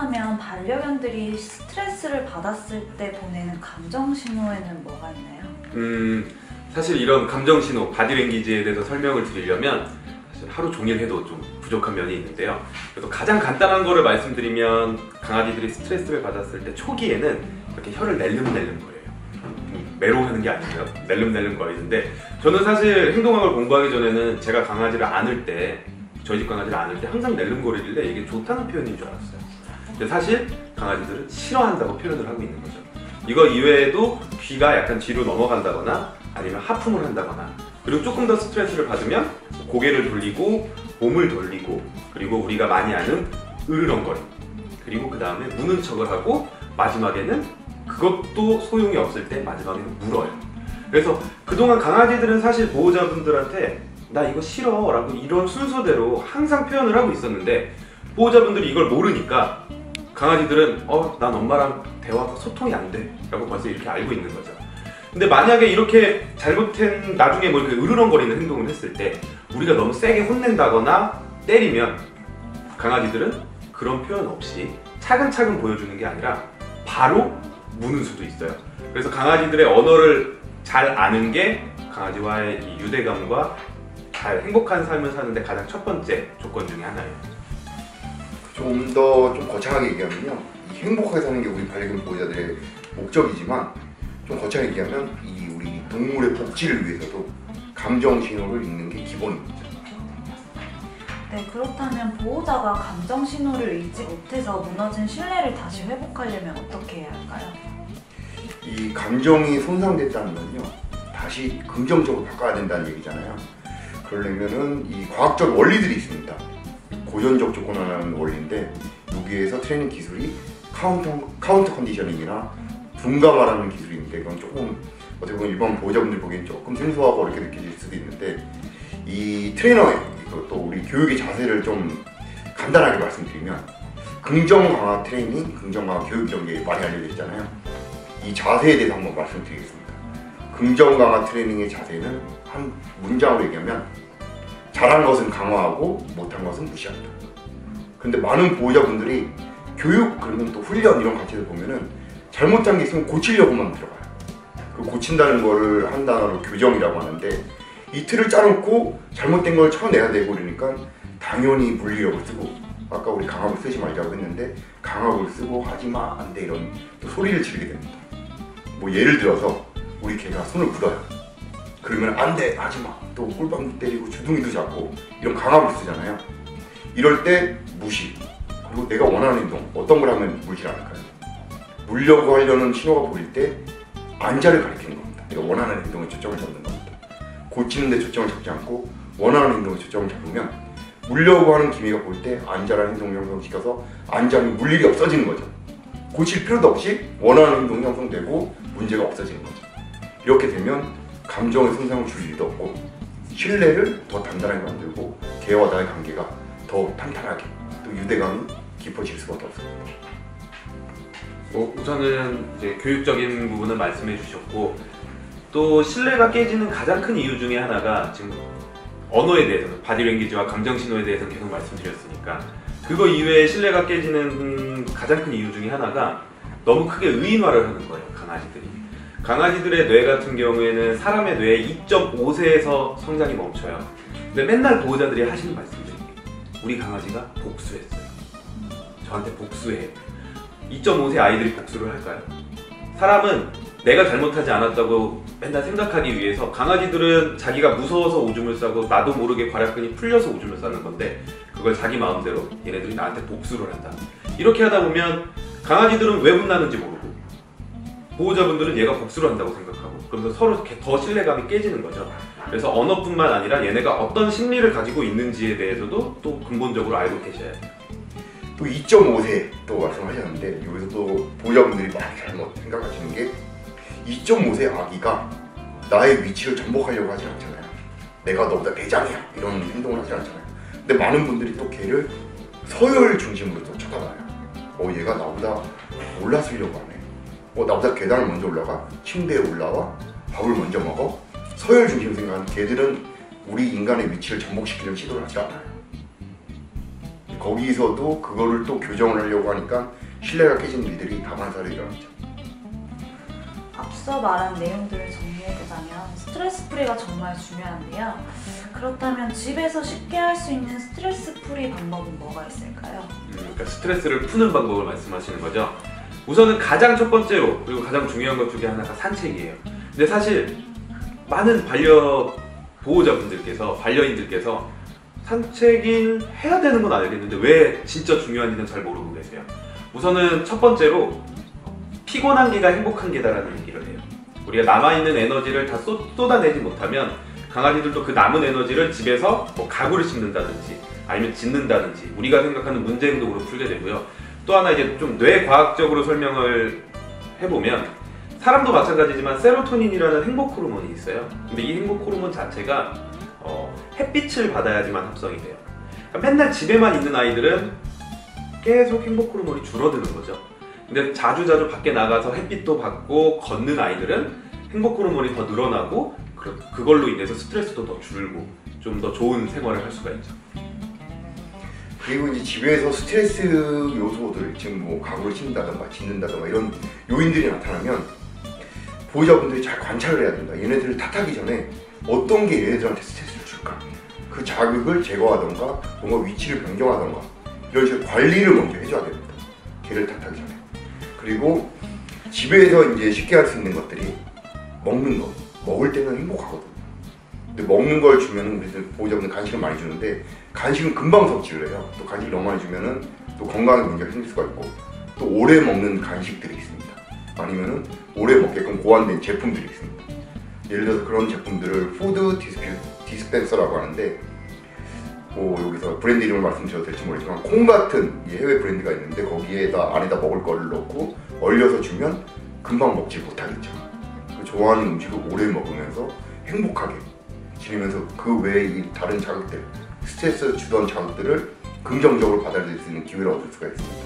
그렇다면 반려견들이 스트레스를 받았을 때 보내는 감정 신호에는 뭐가 있나요? 사실 이런 감정 신호, 바디랭귀지에 대해서 설명을 드리려면 사실 하루 종일 해도 좀 부족한 면이 있는데요. 그래서 가장 간단한 거를 말씀드리면 강아지들이 스트레스를 받았을 때 초기에는 이렇게 혀를 낼름낼름 거려요. 매로하는 게 아니고요. 낼름낼름 거리는데 저는 사실 행동학을 공부하기 전에는 제가 강아지를 안을 때 저희 집 강아지를 안을 때 항상 낼름거리길래 이게 좋다는 표현인 줄 알았어요. 근데 사실 강아지들은 싫어한다고 표현을 하고 있는 거죠. 이거 이외에도 귀가 약간 뒤로 넘어간다거나 아니면 하품을 한다거나 그리고 조금 더 스트레스를 받으면 고개를 돌리고 몸을 돌리고 그리고 우리가 많이 아는 으르렁거림 그리고 그 다음에 무는 척을 하고 마지막에는 그것도 소용이 없을 때 마지막에는 물어요. 그래서 그동안 강아지들은 사실 보호자분들한테 나 이거 싫어 라고 이런 순서대로 항상 표현을 하고 있었는데 보호자분들이 이걸 모르니까 강아지들은 난 엄마랑 대화가 소통이 안 돼 라고 벌써 이렇게 알고 있는 거죠. 근데 만약에 이렇게 잘못된 나중에 뭐 이렇게 으르렁거리는 행동을 했을 때 우리가 너무 세게 혼낸다거나 때리면 강아지들은 그런 표현 없이 차근차근 보여주는 게 아니라 바로 무는 수도 있어요. 그래서 강아지들의 언어를 잘 아는 게 강아지와의 이 유대감과 잘 행복한 삶을 사는데 가장 첫 번째 조건 중에 하나예요. 좀 더 거창하게 얘기하면요, 이 행복하게 사는 게 우리 반려견 보호자들의 목적이지만 좀 거창하게 얘기하면 이 우리 동물의 복지를 위해서도 감정 신호를 읽는 게 기본입니다. 네, 그렇다면 보호자가 감정 신호를 읽지 못해서 무너진 신뢰를 다시 회복하려면 어떻게 해야 할까요? 이 감정이 손상됐다는 건요, 다시 긍정적으로 바꿔야 된다는 얘기잖아요. 그러려면은 이 과학적 원리들이 있습니다. 고전적 조건화라는 원리인데 여기에서 트레이닝 기술이 카운터 컨디셔닝이나 둔감화라는 기술인데 이건 조금 어떻게 보면 일반 보호자분들 보기엔 조금 생소하고 이렇게 느껴질 수도 있는데 이 트레이너의 또 우리 교육의 자세를 좀 간단하게 말씀드리면 긍정 강화 트레이닝, 긍정 강화 교육 이런 게 많이 알려져 있잖아요. 이 자세에 대해서 한번 말씀드리겠습니다. 긍정 강화 트레이닝의 자세는 한 문장으로 얘기하면 잘한 것은 강화하고 못한 것은 무시한다. 근데 많은 보호자분들이 교육 그러면 또 훈련 이런 가치를 보면은 잘못한 게 있으면 고치려고만 들어가요. 그 고친다는 거를 한 단어로 교정이라고 하는데 이 틀을 짜놓고 잘못된 걸 쳐내야 되고 그러니까 당연히 물리력을 쓰고 아까 우리 강압을 쓰지 말자고 했는데 강압을 쓰고 하지마 안돼 이런 또 소리를 지르게 됩니다. 뭐 예를 들어서 우리 개가 손을 굳어요. 그러면 안돼 하지마 또 꿀밤도 때리고 주둥이도 잡고 이런 강압을 쓰잖아요. 이럴 때 무시 그리고 내가 원하는 행동 어떤 걸 하면 물질 않을까요? 물려고 하려는 신호가 보일 때 안자를 가리키는 겁니다. 내가 원하는 행동에 초점을 잡는 겁니다. 고치는 데 초점을 잡지 않고 원하는 행동에 초점을 잡으면 물려고 하는 기미가 보일 때 안자라는 행동을 형성시켜서 안자는 물릴 일이 없어지는 거죠. 고칠 필요도 없이 원하는 행동이 형성되고 문제가 없어지는 거죠. 이렇게 되면 감정의 손상을 줄 일도 없고 신뢰를 더 단단하게 만들고 개와 나의 관계가 더 탄탄하게 또 유대감이 깊어질 수밖에 없습니다. 우선은 이제 교육적인 부분은 말씀해 주셨고 또 신뢰가 깨지는 가장 큰 이유 중에 하나가 지금 언어에 대해서 바디랭귀지와 감정 신호에 대해서 계속 말씀드렸으니까 그거 이외에 신뢰가 깨지는 가장 큰 이유 중에 하나가 너무 크게 의인화를 하는 거예요. 강아지들의 뇌 같은 경우에는 사람의 뇌의 2.5세에서 성장이 멈춰요. 근데 맨날 보호자들이 하시는 말씀들이 우리 강아지가 복수했어요. 저한테 복수해. 2.5세 아이들이 복수를 할까요? 사람은 내가 잘못하지 않았다고 맨날 생각하기 위해서 강아지들은 자기가 무서워서 오줌을 싸고 나도 모르게 괄약근이 풀려서 오줌을 싸는 건데 그걸 자기 마음대로 얘네들이 나한테 복수를 한다. 이렇게 하다 보면 강아지들은 왜 분나는지 모르고 보호자분들은 얘가 복수를 한다고 생각하고 그러면서 서로 더 신뢰감이 깨지는 거죠. 그래서 언어뿐만 아니라 얘네가 어떤 심리를 가지고 있는지에 대해서도 또 근본적으로 알고 계셔야 돼요. 또 2.5세 또 말씀하셨는데 여기서 또 보호자분들이 많이 잘못 생각하시는 게 2.5세 아기가 나의 위치를 전복하려고 하진 않잖아요. 내가 너보다 대장이야 이런 행동을 하지 않잖아요. 근데 많은 분들이 또 걔를 서열 중심으로 또 쳐다봐요. 얘가 나보다 올라서려고 하네. 나보다 계단을 먼저 올라가 침대에 올라와 밥을 먼저 먹어. 서열 중심 생각하는 걔들은 우리 인간의 위치를 전복시키려는 시도를 하지 않아요. 거기서도 그거를 또 교정을 하려고 하니까 신뢰가 깨지는 일들이 다반사로 일어나죠. 앞서 말한 내용들을 정리해보자면 스트레스 풀이가 정말 중요한데요. 그렇다면 집에서 쉽게 할 수 있는 스트레스 풀이 방법은 뭐가 있을까요? 그러니까 스트레스를 푸는 방법을 말씀하시는 거죠. 우선은 가장 첫 번째로 그리고 가장 중요한 것 중에 하나가 산책이에요. 근데 사실 많은 반려인들께서 산책을 해야 되는 건 알겠는데 왜 진짜 중요한지는 잘 모르고 계세요. 우선은 첫 번째로 피곤한 게가 행복한 게다라는 얘기를 해요. 우리가 남아있는 에너지를 다 쏟아내지 못하면 강아지들도 그 남은 에너지를 집에서 뭐 가구를 씹는다든지 아니면 짖는다든지 우리가 생각하는 문제 행동으로 풀게 되고요. 또 하나 이제 좀 뇌과학적으로 설명을 해보면 사람도 마찬가지지만 세로토닌이라는 행복 호르몬이 있어요. 근데 이 행복 호르몬 자체가 햇빛을 받아야지만 합성이 돼요. 그러니까 맨날 집에만 있는 아이들은 계속 행복 호르몬이 줄어드는 거죠. 근데 자주 밖에 나가서 햇빛도 받고 걷는 아이들은 행복 호르몬이 더 늘어나고 그걸로 인해서 스트레스도 더 줄고 좀 더 좋은 생활을 할 수가 있죠. 그리고 이제 집에서 스트레스 요소들, 지금 뭐 가구를 씹는다던가 짖는다던가 이런 요인들이 나타나면 보호자분들이 잘 관찰을 해야 된다. 얘네들을 탓하기 전에 어떤 게 얘네들한테 스트레스를 줄까? 그 자극을 제거하던가 뭔가 위치를 변경하던가 이런 식으로 관리를 먼저 해줘야 됩니다. 걔를 탓하기 전에. 그리고 집에서 이제 쉽게 할 수 있는 것들이 먹는 거. 먹을 때는 행복하거든. 근데 먹는 걸 주면은 우리들 보호자분들 간식을 많이 주는데 간식은 금방 섭취를 해요. 또 간식을 너무 많이 주면은 또 건강에 문제가 생길 수가 있고 또 오래 먹는 간식들이 있습니다. 아니면은 오래 먹게끔 고안된 제품들이 있습니다. 예를 들어서 그런 제품들을 푸드 디스펜서라고 하는데 뭐 여기서 브랜드 이름을 말씀드려도 될지 모르겠지만 콩 같은 해외 브랜드가 있는데 거기에다 안에다 먹을 거를 넣고 얼려서 주면 금방 먹지 못하겠죠. 그 좋아하는 음식을 오래 먹으면서 행복하게 지내면서 그 외에 이 다른 자극들, 스트레스 주던 자극들을 긍정적으로 받아들일 수 있는 기회를 얻을 수가 있습니다.